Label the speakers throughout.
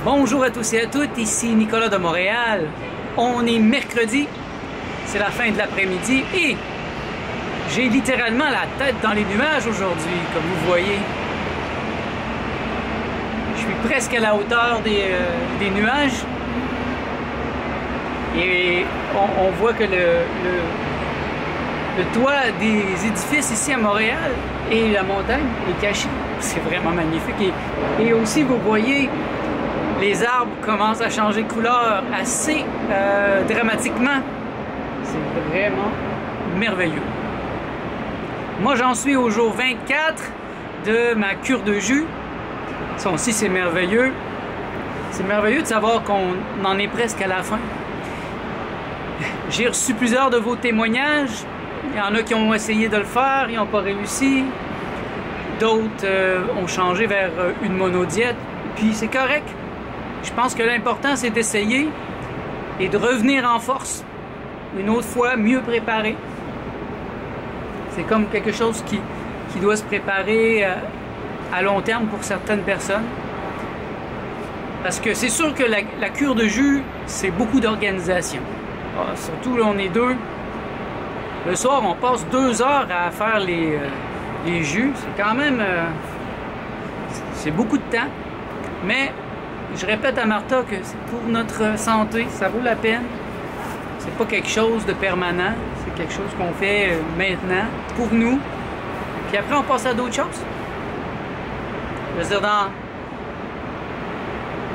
Speaker 1: Bonjour à tous et à toutes, ici Nicolas de Montréal. On est mercredi, c'est la fin de l'après-midi et j'ai littéralement la tête dans les nuages aujourd'hui, comme vous voyez. Je suis presque à la hauteur des nuages et on voit que le toit des édifices ici à Montréal et la montagne est caché. C'est vraiment magnifique. Et aussi, vous voyez, les arbres commencent à changer de couleur assez dramatiquement. C'est vraiment merveilleux. Moi, j'en suis au jour 24 de ma cure de jus. Ça aussi, c'est merveilleux. C'est merveilleux de savoir qu'on en est presque à la fin. J'ai reçu plusieurs de vos témoignages. Il y en a qui ont essayé de le faire, ils n'ont pas réussi. D'autres ont changé vers une monodiète. Puis c'est correct. Je pense que l'important, c'est d'essayer et de revenir en force. Une autre fois, mieux préparé. C'est comme quelque chose qui doit se préparer à long terme pour certaines personnes. Parce que c'est sûr que la cure de jus, c'est beaucoup d'organisation. Surtout là, on est deux. Le soir, on passe 2 heures à faire les jus. C'est quand même... c'est beaucoup de temps. Mais je répète à Martha que c'est pour notre santé. Ça vaut la peine. C'est pas quelque chose de permanent. C'est quelque chose qu'on fait maintenant pour nous. Puis après, on passe à d'autres choses. Je veux dire,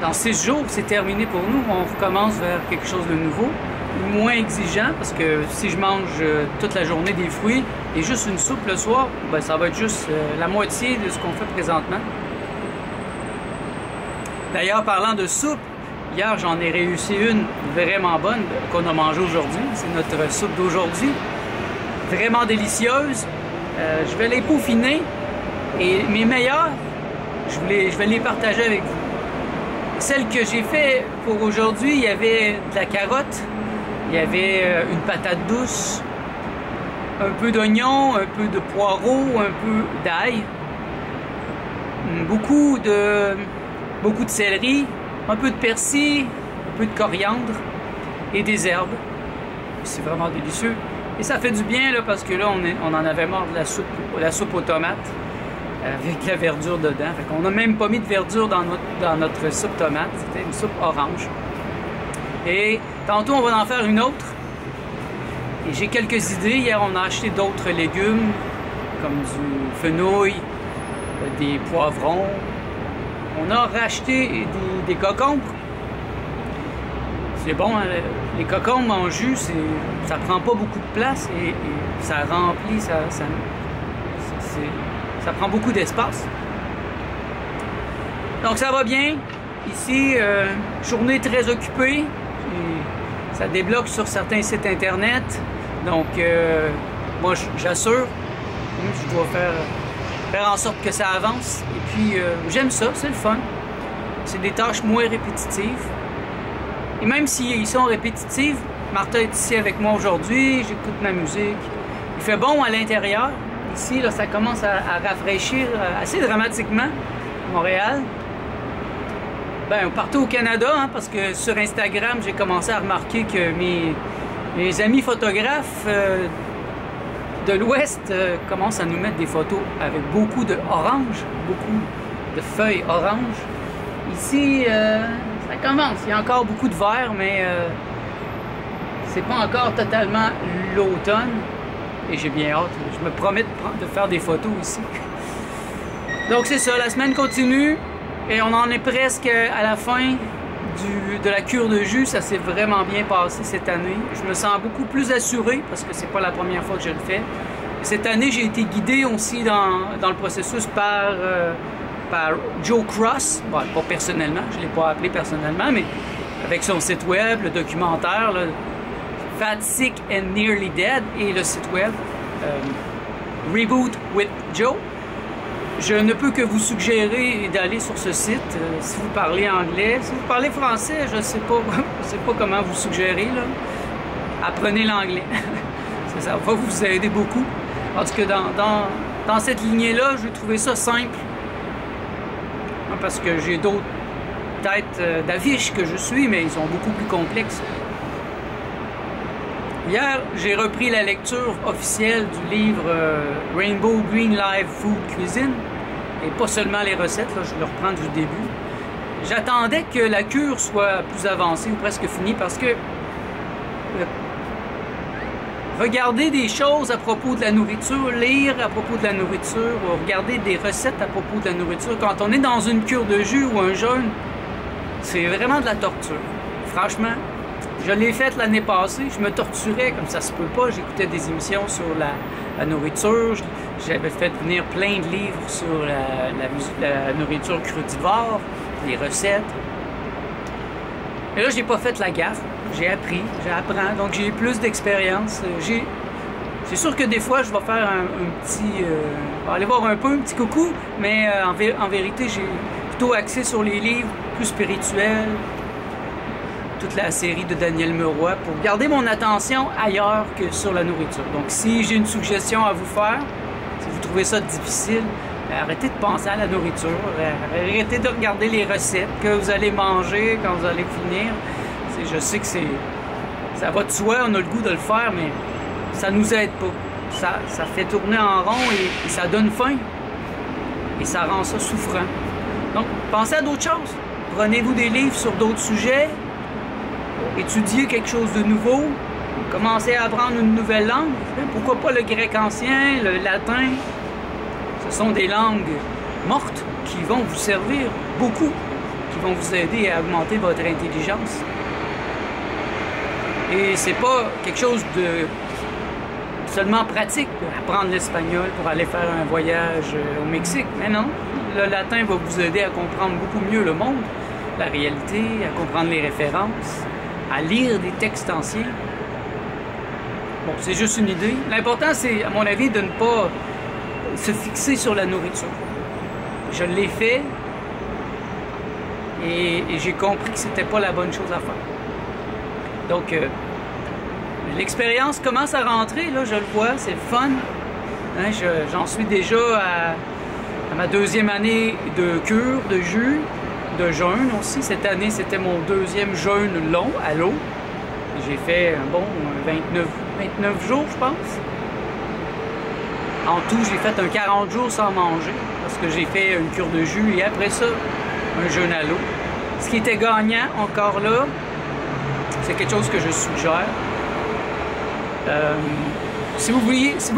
Speaker 1: dans 6 jours, c'est terminé pour nous. On recommence vers quelque chose de nouveau. Moins exigeant, parce que si je mange toute la journée des fruits et juste une soupe le soir, ben ça va être juste la moitié de ce qu'on fait présentement. D'ailleurs, parlant de soupe, hier j'en ai réussi une vraiment bonne qu'on a mangée aujourd'hui. C'est notre soupe d'aujourd'hui. Vraiment délicieuse. Je vais les peaufiner et mes meilleures, je vais les partager avec vous. Celle que j'ai fait pour aujourd'hui, il y avait de la carotte. Il y avait une patate douce, un peu d'oignon, un peu de poireau, un peu d'ail, beaucoup de céleri, un peu de persil, un peu de coriandre et des herbes. C'est vraiment délicieux. Et ça fait du bien là, parce que là, on en avait marre de la soupe aux tomates avec la verdure dedans. Fait qu'on n'a même pas mis de verdure dans notre soupe tomate. C'était une soupe orange. Et tantôt, on va en faire une autre. Et j'ai quelques idées. Hier, on a acheté d'autres légumes, comme du fenouil, des poivrons. On a racheté des cocombres. C'est bon, hein? Les cocombres en jus, ça prend pas beaucoup de place et ça remplit, ça prend beaucoup d'espace. Donc, ça va bien. Ici, journée très occupée. Ça débloque sur certains sites internet. Donc, moi, j'assure. Je dois faire en sorte que ça avance. Et puis, j'aime ça, c'est le fun. C'est des tâches moins répétitives. Et même s'ils sont répétitives, Martha est ici avec moi aujourd'hui. J'écoute ma musique. Il fait bon à l'intérieur. Ici, là, ça commence à rafraîchir assez dramatiquement à Montréal. Ben, partout au Canada, hein, parce que sur Instagram, j'ai commencé à remarquer que mes amis photographes de l'Ouest commencent à nous mettre des photos avec beaucoup d'orange, beaucoup de feuilles oranges. Ici, ça commence. Il y a encore beaucoup de vert, mais c'est pas encore totalement l'automne. Et j'ai bien hâte. Je me promets de faire des photos ici. Donc c'est ça, la semaine continue. Et on en est presque à la fin de la cure de jus. Ça s'est vraiment bien passé cette année. Je me sens beaucoup plus assuré parce que c'est pas la première fois que je le fais. Cette année, j'ai été guidé aussi dans le processus par Joe Cross. Bon, pas personnellement, je ne l'ai pas appelé personnellement, mais avec son site web, le documentaire, là, Fat, Sick and Nearly Dead, et le site web Reboot with Joe. Je ne peux que vous suggérer d'aller sur ce site si vous parlez anglais. Si vous parlez français, je ne sais pas comment vous suggérer. Là. Apprenez l'anglais. Ça va vous aider beaucoup. Parce que dans cette lignée-là, j'ai trouvé ça simple. Parce que j'ai d'autres tête d'affiche que je suis, mais ils sont beaucoup plus complexes. Hier, j'ai repris la lecture officielle du livre Rainbow Green Live Food Cuisine, et pas seulement les recettes, là, je le reprends du début. J'attendais que la cure soit plus avancée ou presque finie parce que regarder des choses à propos de la nourriture, lire à propos de la nourriture, ou regarder des recettes à propos de la nourriture, quand on est dans une cure de jus ou un jeûne, c'est vraiment de la torture. Franchement, je l'ai faite l'année passée, je me torturais comme ça se peut pas. J'écoutais des émissions sur la nourriture, j'avais fait venir plein de livres sur la nourriture crudivore, les recettes. Et là, j'ai pas fait la gaffe. J'ai appris, j'apprends, donc j'ai plus d'expérience. C'est sûr que des fois, je vais faire un petit... je vais aller voir un peu, un petit coucou, mais en vérité, j'ai plutôt axé sur les livres plus spirituels, toute la série de Daniel Meroy, pour garder mon attention ailleurs que sur la nourriture. Donc, si j'ai une suggestion à vous faire, si vous trouvez ça difficile, arrêtez de penser à la nourriture, arrêtez de regarder les recettes que vous allez manger quand vous allez finir. Je sais que ça va de soi, on a le goût de le faire, mais ça nous aide pas. Ça fait tourner en rond et ça donne faim. Et ça rend ça souffrant. Donc, pensez à d'autres choses. Prenez-vous des livres sur d'autres sujets. Étudiez quelque chose de nouveau. Commencez à apprendre une nouvelle langue. Pourquoi pas le grec ancien, le latin? Ce sont des langues mortes qui vont vous servir beaucoup, qui vont vous aider à augmenter votre intelligence. Et c'est pas quelque chose de seulement pratique, apprendre l'espagnol pour aller faire un voyage au Mexique. Mais non, le latin va vous aider à comprendre beaucoup mieux le monde, la réalité, à comprendre les références, à lire des textes anciens. Bon, c'est juste une idée. L'important, c'est, à mon avis, de ne pas se fixer sur la nourriture. Je l'ai fait et j'ai compris que c'était pas la bonne chose à faire. Donc, l'expérience commence à rentrer, là, je le vois, c'est le fun. Hein, j'en suis déjà à ma deuxième année de cure, de jus, de jeûne aussi. Cette année, c'était mon deuxième jeûne long à l'eau. J'ai fait un bon 29 jours, je pense. En tout, j'ai fait un 40 jours sans manger parce que j'ai fait une cure de jus et après ça, un jeûne à l'eau. Ce qui était gagnant, encore là, c'est quelque chose que je suggère. Si vous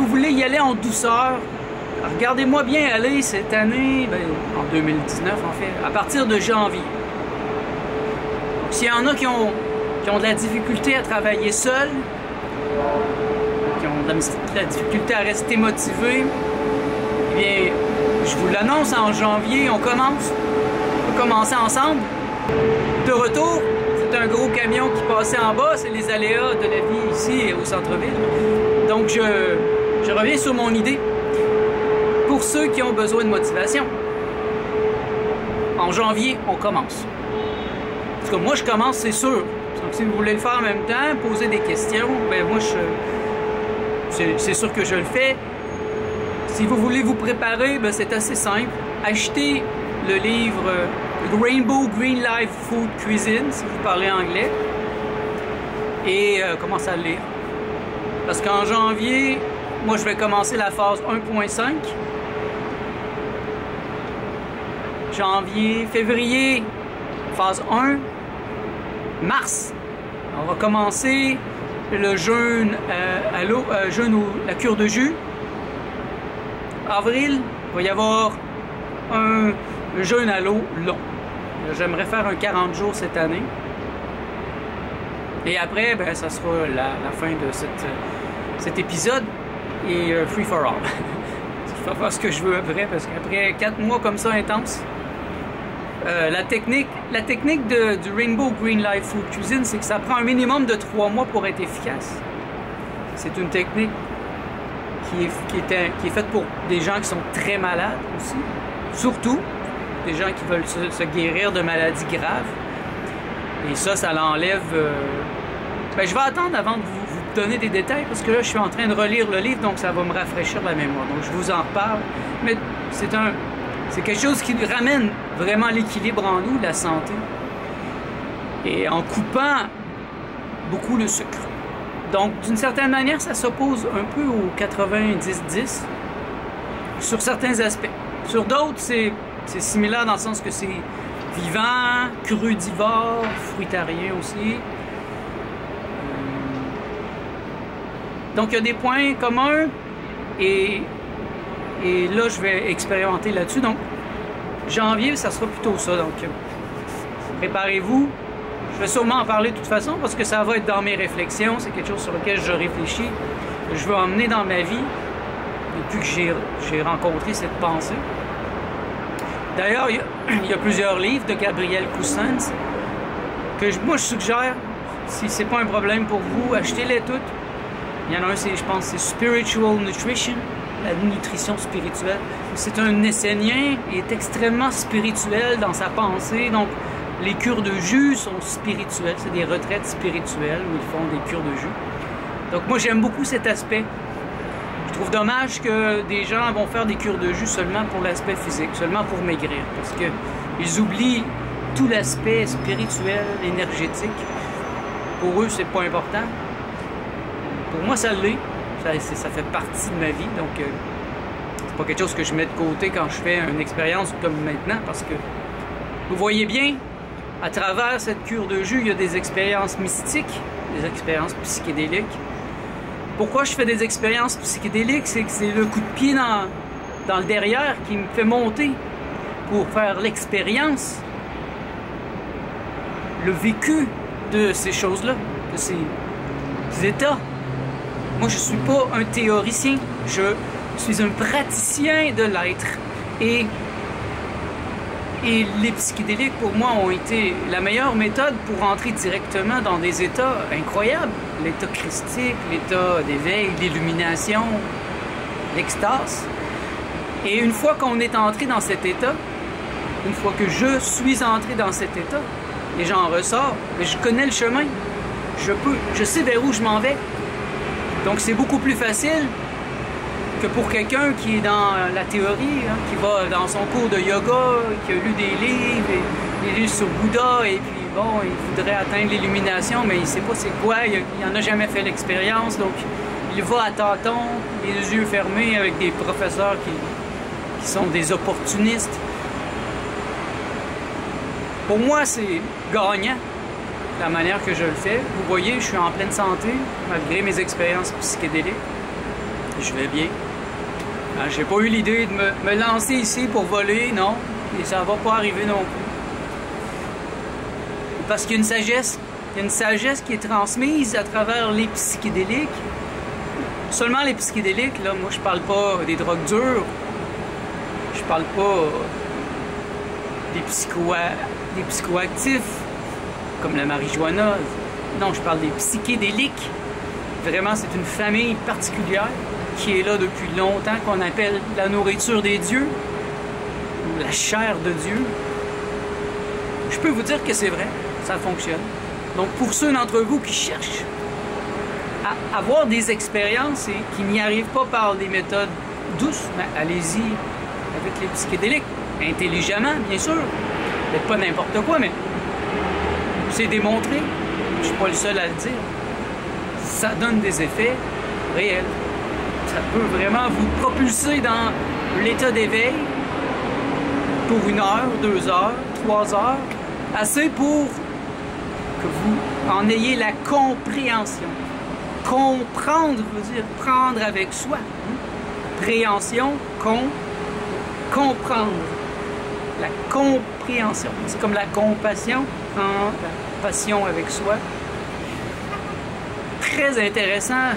Speaker 1: voulez y aller en douceur, regardez-moi bien aller cette année, en 2019 en fait, à partir de janvier. S'il y en a qui ont de la difficulté à travailler seuls, qui ont de la difficulté à rester motivés, eh bien, je vous l'annonce, en janvier, on commence. On peut commencer ensemble. De retour, c'est un gros camion qui passait en bas, c'est les aléas de la vie ici au centre-ville. Donc, je reviens sur mon idée. Pour ceux qui ont besoin de motivation, en janvier, on commence. Parce que moi, je commence, c'est sûr. Donc, si vous voulez le faire en même temps, poser des questions, ben moi, c'est sûr que je le fais. Si vous voulez vous préparer, ben c'est assez simple. Achetez le livre Rainbow Green Live Food Cuisine, si vous parlez anglais, et commencez à le lire. Parce qu'en janvier, moi, je vais commencer la phase 1.5. Janvier, février, phase 1. Mars, on va commencer le jeûne à l'eau, la cure de jus. Avril, il va y avoir un jeûne à l'eau long. J'aimerais faire un 40 jours cette année. Et après, ben, ça sera la fin de cet épisode et free for all. Je vais faire ce que je veux après, parce qu'après 4 mois comme ça intense, la technique du Rainbow Green Live Food Cuisine, c'est que ça prend un minimum de 3 mois pour être efficace. C'est une technique qui est faite pour des gens qui sont très malades aussi. Surtout des gens qui veulent se guérir de maladies graves. Et ça l'enlève... Ben, je vais attendre avant de vous donner des détails, parce que là, je suis en train de relire le livre, donc ça va me rafraîchir la mémoire. Donc, je vous en reparle. Mais c'est quelque chose qui ramène vraiment l'équilibre en nous, la santé, et en coupant beaucoup le sucre. Donc, d'une certaine manière, ça s'oppose un peu au 90-10 sur certains aspects. Sur d'autres, c'est similaire dans le sens que c'est vivant, crudivore, fruitarien aussi. Donc, il y a des points communs et là, je vais expérimenter là-dessus. Donc, janvier, ça sera plutôt ça. Donc, préparez-vous. Je vais sûrement en parler de toute façon parce que ça va être dans mes réflexions. C'est quelque chose sur lequel je réfléchis, que je veux emmener dans ma vie depuis que j'ai rencontré cette pensée. D'ailleurs, il y a plusieurs livres de Gabriel Cousens que moi je suggère, si c'est pas un problème pour vous, achetez-les toutes. Il y en a un, je pense, c'est Spiritual Nutrition, la nutrition spirituelle. C'est un Essénien, il est extrêmement spirituel dans sa pensée, donc les cures de jus sont spirituelles, c'est des retraites spirituelles où ils font des cures de jus. Donc moi j'aime beaucoup cet aspect. Je trouve dommage que des gens vont faire des cures de jus seulement pour l'aspect physique, seulement pour maigrir, parce qu'ils oublient tout l'aspect spirituel, énergétique. Pour eux, c'est pas important. Pour moi, ça l'est. Ça fait partie de ma vie, donc c'est pas quelque chose que je mets de côté quand je fais une expérience comme maintenant, parce que vous voyez bien, à travers cette cure de jus, il y a des expériences mystiques, des expériences psychédéliques. Pourquoi je fais des expériences psychédéliques? C'est que c'est le coup de pied dans le derrière qui me fait monter pour faire l'expérience, le vécu de ces choses-là, de ces états. Moi, je ne suis pas un théoricien, je suis un praticien de l'être. Et les psychédéliques, pour moi, ont été la meilleure méthode pour entrer directement dans des états incroyables. L'état christique, l'état d'éveil, l'illumination, l'extase. Et une fois qu'on est entré dans cet état, une fois que je suis entré dans cet état, et j'en ressors, mais je connais le chemin. Je sais vers où je m'en vais. Donc c'est beaucoup plus facile que pour quelqu'un qui est dans la théorie, hein, qui va dans son cours de yoga, qui a lu des livres, des livres sur Bouddha, et puis bon, il voudrait atteindre l'illumination, mais il ne sait pas c'est quoi, il n'en a jamais fait l'expérience, donc il va à tâtons, les yeux fermés, avec des professeurs qui sont des opportunistes. Pour moi, c'est gagnant, la manière que je le fais. Vous voyez, je suis en pleine santé, malgré mes expériences psychédéliques. Je vais bien. J'ai pas eu l'idée de me lancer ici pour voler, non. Et ça va pas arriver non plus. Parce qu'il y a une sagesse. Il y a une sagesse qui est transmise à travers les psychédéliques. Seulement les psychédéliques, là, moi je parle pas des drogues dures. Je parle pas des psychoactifs, comme la marijuana. Non, je parle des psychédéliques. Vraiment, c'est une famille particulière qui est là depuis longtemps, qu'on appelle la nourriture des dieux, ou la chair de Dieu. Je peux vous dire que c'est vrai, ça fonctionne. Donc pour ceux d'entre vous qui cherchent à avoir des expériences et qui n'y arrivent pas par des méthodes douces, ben, allez-y avec les psychédéliques, intelligemment, bien sûr. Peut-être pas n'importe quoi, mais c'est démontré. Je suis pas le seul à le dire. Ça donne des effets réels. Ça peut vraiment vous propulser dans l'état d'éveil pour 1 heure, 2 heures, 3 heures, assez pour que vous en ayez la compréhension. Comprendre veut dire prendre avec soi. Préhension, comprendre. La compréhension. C'est comme la compassion, la passion avec soi. Très intéressant.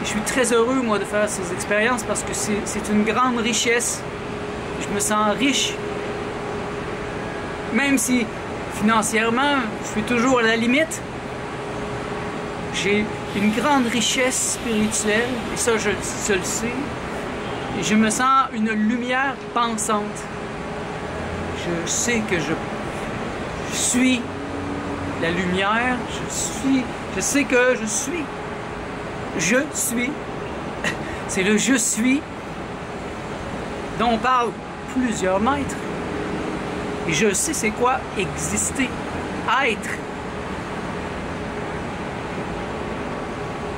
Speaker 1: Je suis très heureux, moi, de faire ces expériences parce que c'est une grande richesse. Je me sens riche. Même si, financièrement, je suis toujours à la limite, j'ai une grande richesse spirituelle, et ça, je le sais. Et je me sens une lumière pensante. Je sais que je suis la lumière, je sais que je suis. Je suis. C'est le je suis dont parlent plusieurs maîtres. Et je sais c'est quoi exister, être.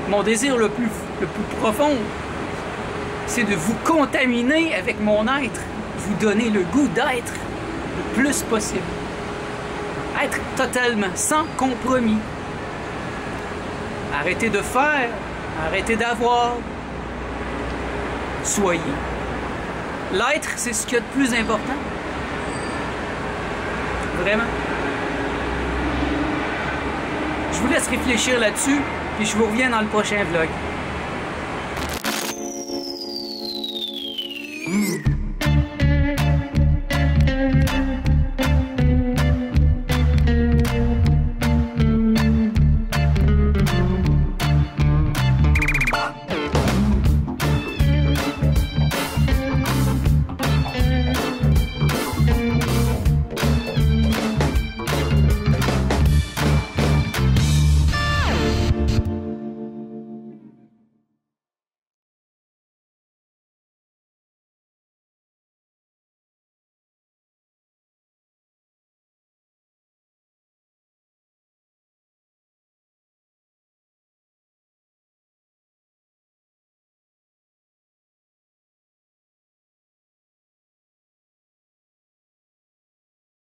Speaker 1: Mon désir le plus profond, c'est de vous contaminer avec mon être, vous donner le goût d'être le plus possible. Être totalement, sans compromis. Arrêtez de faire, arrêtez d'avoir. Soyez. L'être, c'est ce qu'il y a de plus important. Vraiment. Je vous laisse réfléchir là-dessus, puis je vous reviens dans le prochain vlog.